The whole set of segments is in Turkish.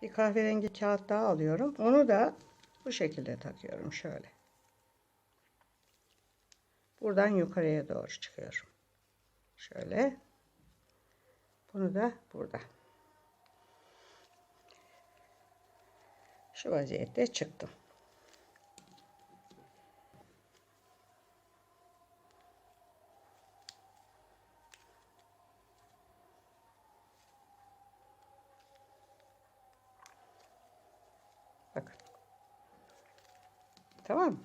Bir kahverengi kağıt daha alıyorum. Onu da bu şekilde takıyorum şöyle. Buradan yukarıya doğru çıkıyorum. Şöyle. Bunu da burada. Şu vaziyette çıktım. Bakın. Tamam mı?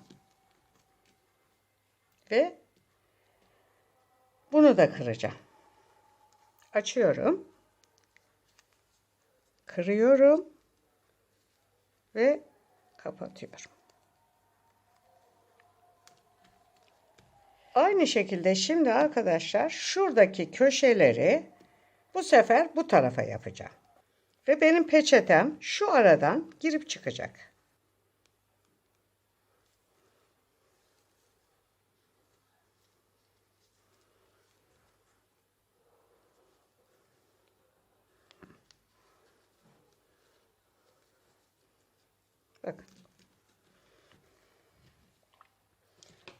Ve bunu da kıracağım. Açıyorum. Kırıyorum. Ve kapatıyorum. Aynı şekilde şimdi arkadaşlar şuradaki köşeleri bu sefer bu tarafa yapacağım. Ve benim peçetem şu aradan girip çıkacak. Bakın.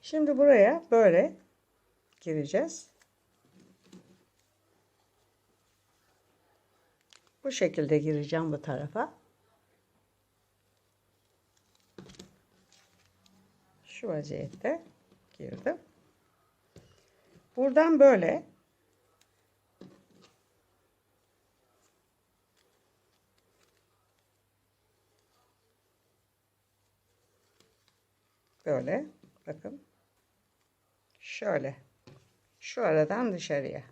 Şimdi buraya böyle gireceğiz. Bu şekilde gireceğim bu tarafa. Şu vaziyette girdim. Buradan böyle bakın şöyle şu aradan dışarıya.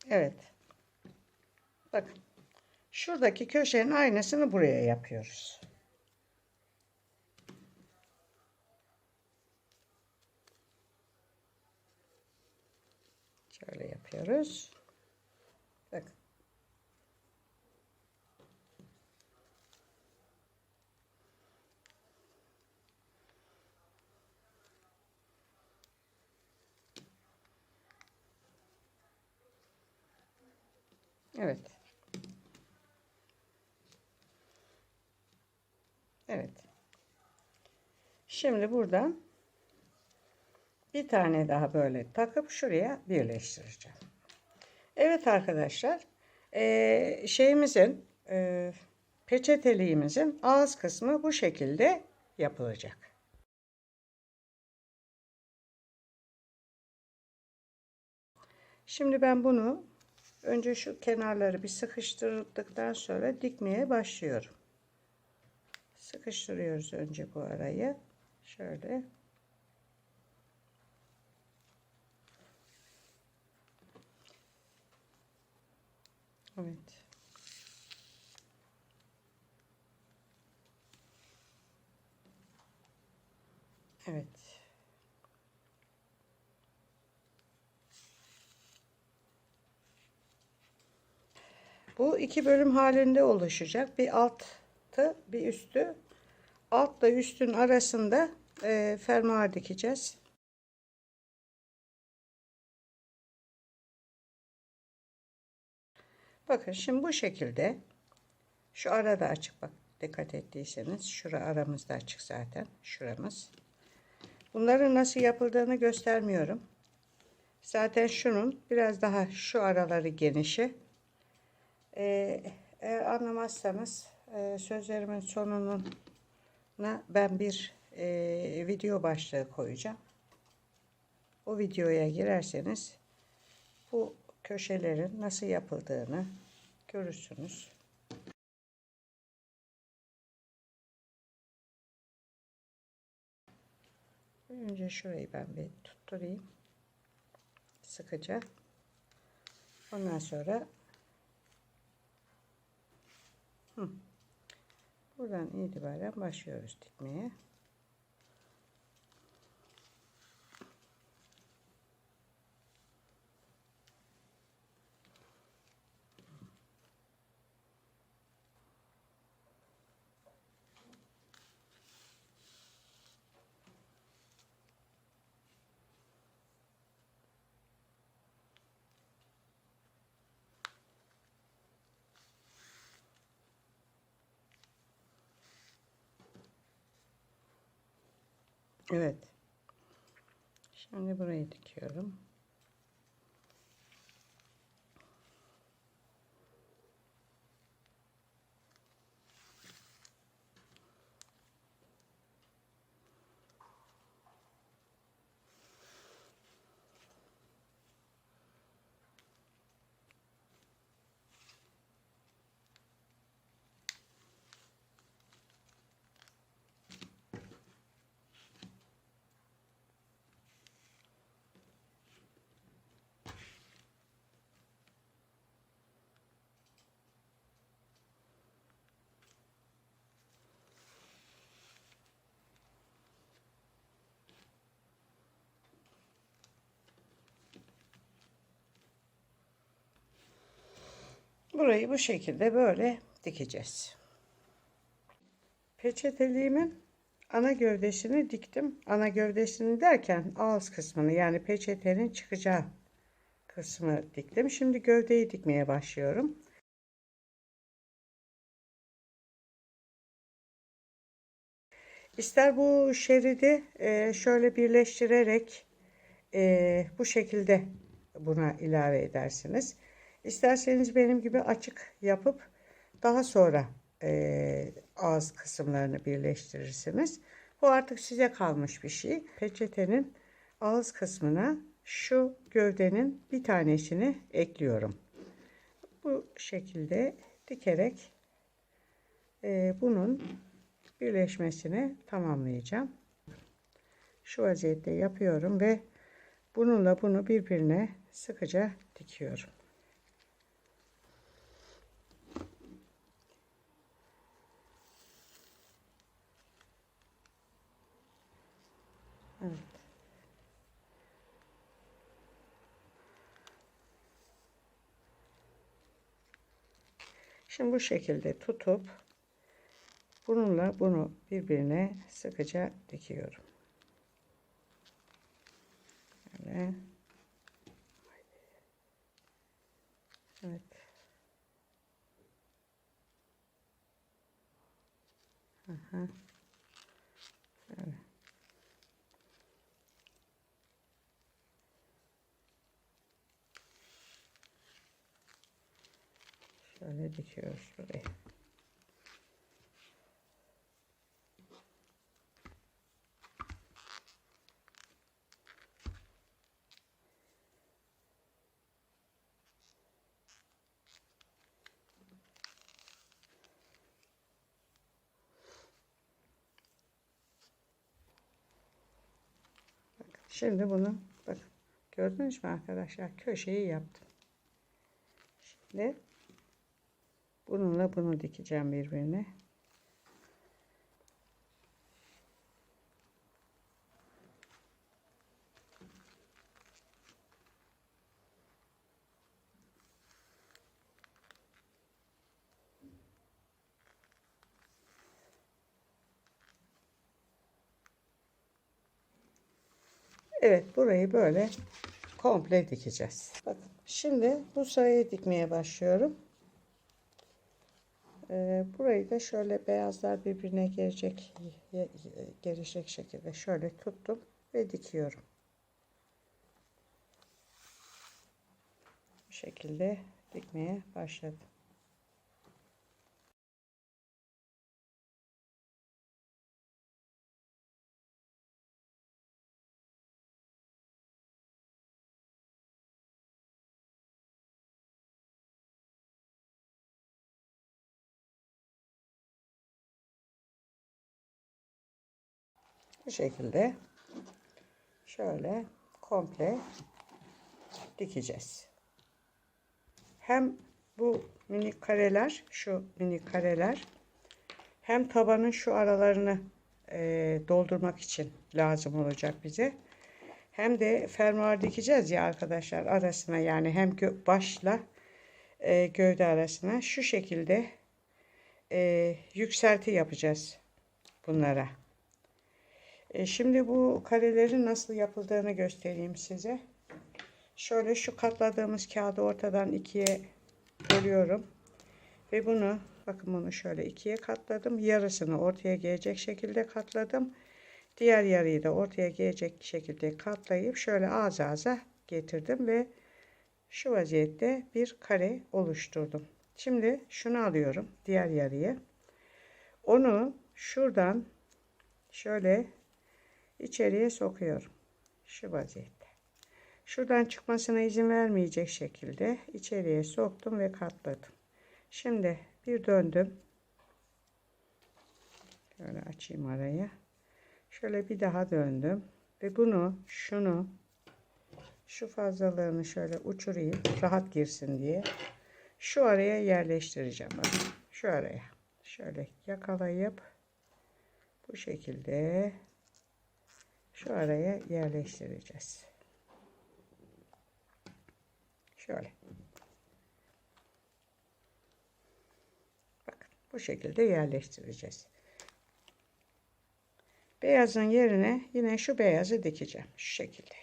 Evet. Bakın. Şuradaki köşenin aynısını buraya yapıyoruz. Şöyle yapıyoruz. Bakın. Evet. Evet. Şimdi buradan bir tane daha böyle takıp şuraya birleştireceğim. Evet arkadaşlar. Şeyimizin peçeteliğimizin ağız kısmı bu şekilde yapılacak. Şimdi ben bunu önce şu kenarları bir sıkıştırdıktan sonra dikmeye başlıyorum. Sıkıştırıyoruz önce bu arayı. Şöyle. Evet. Evet. Bu iki bölüm halinde oluşacak. Bir altı, bir üstü. Altla üstün arasında fermuar dikeceğiz. Bakın şimdi bu şekilde şu arada açık, bak dikkat ettiyseniz şura aramızda açık zaten, şuramız. Bunların nasıl yapıldığını göstermiyorum. Zaten şunun biraz daha şu araları genişi. Eğer anlamazsanız sözlerimin sonuna ben bir video başlığı koyacağım. O videoya girerseniz bu köşelerin nasıl yapıldığını görürsünüz. Önce şurayı ben bir tutturayım. Sıkıca. Ondan sonra buradan itibaren başlıyoruz dikmeye. Evet. Şimdi burayı dikiyorum. Burayı bu şekilde böyle dikeceğiz. Peçeteliğimin ana gövdesini diktim. Ana gövdesini derken ağız kısmını, yani peçetenin çıkacağı kısmı diktim. Şimdi gövdeyi dikmeye başlıyorum. İster bu şeridi şöyle birleştirerek bu şekilde buna ilave edersiniz. İsterseniz benim gibi açık yapıp daha sonra ağız kısımlarını birleştirirsiniz. Bu artık size kalmış bir şey. Peçetenin ağız kısmına şu gövdenin bir tanesini ekliyorum. Bu şekilde dikerek bunun birleşmesini tamamlayacağım. Şu vaziyette yapıyorum ve bununla bunu birbirine sıkıca dikiyorum. Evet. Şimdi bu şekilde tutup bununla bunu birbirine sıkıca dikiyorum. Böyle. Evet. Aha. Böyle. Şöyle dikiyoruz burayı. Bakın, şimdi bunu bakın, gördünüz mü arkadaşlar, köşeyi yaptım. Şimdi bununla bunu dikeceğim birbirine. Evet, burayı böyle komple dikeceğiz. Bakın, şimdi bu sırayı dikmeye başlıyorum. Burayı da şöyle beyazlar birbirine gelecek şekilde şöyle tuttum ve dikiyorum. Bu şekilde dikmeye başladım. Bu şekilde şöyle komple dikeceğiz. Hem bu minik kareler, şu minik kareler, hem tabanın şu aralarını doldurmak için lazım olacak bize. Hem de fermuar dikeceğiz ya arkadaşlar, arasına, yani hem başla gövde arasına şu şekilde yükselti yapacağız bunlara. Şimdi bu karelerin nasıl yapıldığını göstereyim size. Şöyle şu katladığımız kağıdı ortadan ikiye bölüyorum. Ve bunu, bakın, bunu şöyle ikiye katladım. Yarısını ortaya gelecek şekilde katladım. Diğer yarıyı da ortaya gelecek şekilde katlayıp şöyle ağız ağza getirdim ve şu vaziyette bir kare oluşturdum. Şimdi şunu alıyorum, diğer yarıyı. Onu şuradan şöyle içeriye sokuyorum. Şu vaziyette. Şuradan çıkmasına izin vermeyecek şekilde içeriye soktum ve katladım. Şimdi bir döndüm. Şöyle açayım arayı. Şöyle bir daha döndüm ve şu fazlalığını şöyle uçurayım rahat girsin diye. Şu araya yerleştireceğim. Bakın şu araya. Şöyle yakalayıp bu şekilde şu araya yerleştireceğiz. Şöyle. Bakın bu şekilde yerleştireceğiz. Beyazın yerine yine şu beyazı dikeceğim. Şu şekilde.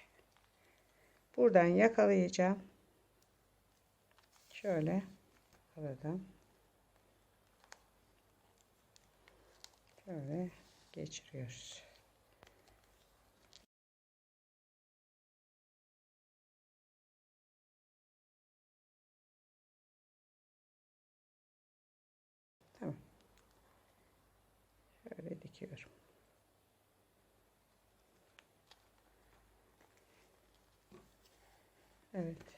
Buradan yakalayacağım. Şöyle aradan şöyle geçiriyoruz. Tamam. Şöyle dikiyorum. Evet.